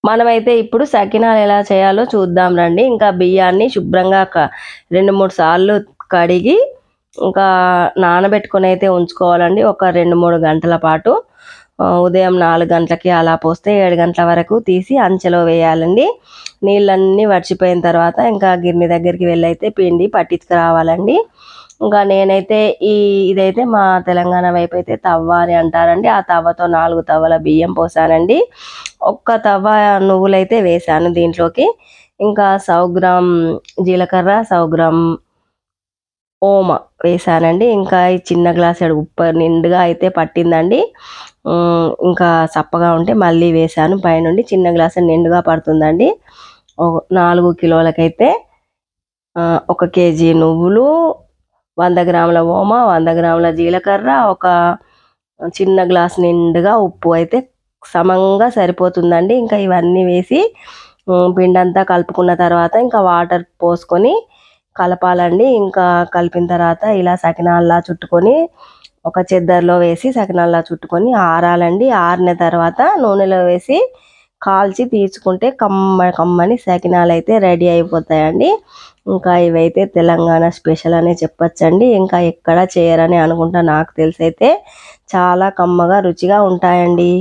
మనమైతే ఇప్పుడు సకినాలు ఎలా చేయాలో చూద్దాం రండి. ఇంకా బియ్యాన్ని శుభ్రంగా 2, 3 సార్లు కడిగి ఇంకా నానబెట్టుకొని అయితే ఉంచుకోవాలండి. ఒక 2, 3 గంటల పాటు. ఉదయం 4 గంటలకి అలా పోస్తే 7 గంటల వరకు తీసి అంచెలో వేయాలండి. నీళ్ళన్నీ వడిచిపోయిన తర్వాత ఇంకా గిన్నె దగ్గరికి వెళ్ళైతే పిండి పట్టించుకురావాలండి. ఇంకా నేనైతే ఇదైతే మా తెలంగాణ వైపు అయితే తవ్వ అని అంటారండి. ఆ తవ్వతో 4 తవ్వల బియ్యం పోసానండి. ఒక్క తవ్వ నువ్వులైతే వేసాను దీంట్లోకి. ఇంకా 100 గ్రామ్ జీలకర్ర, 100 గ్రామ్ ఓమ వేసానండి. ఇంకా ఈ చిన్న గ్లాసెడు ఉప్పు నిండుగా అయితే పట్టిందండి. ఇంకా చప్పగా ఉంటే మళ్ళీ వేసాను పైనుండి. చిన్న గ్లాసు నిండుగా పడుతుందండి. 4 కిలోలకైతే 1 కేజీ నువ్వులు, 100 గ్రాముల ఓమ, 100 గ్రాముల జీలకర్ర, ఒక చిన్న గ్లాస్ నిండుగా ఉప్పు అయితే సమంగా సరిపోతుందండి. ఇంకా ఇవన్నీ వేసి పిండంతా కలుపుకున్న తర్వాత ఇంకా వాటర్ పోసుకొని కలపాలండి. ఇంకా కలిపిన తర్వాత ఇలా సకినాల్లా చుట్టుకొని ఒక చెద్దర్లో వేసి సకినాల్లా చుట్టుకొని ఆరాలండి. ఆరిన తర్వాత నూనెలో వేసి కాల్చి తీసుకుంటే కమ్మని సకినాలు అయితే రెడీ అయిపోతాయండి. ఇంకా ఇవైతే తెలంగాణ స్పెషల్ అనే చెప్పచ్చండి. ఇంకా ఎక్కడ చేయరని అనుకుంటా, నాకు తెలిసి అయితే చాలా కమ్మగా రుచిగా ఉంటాయండి.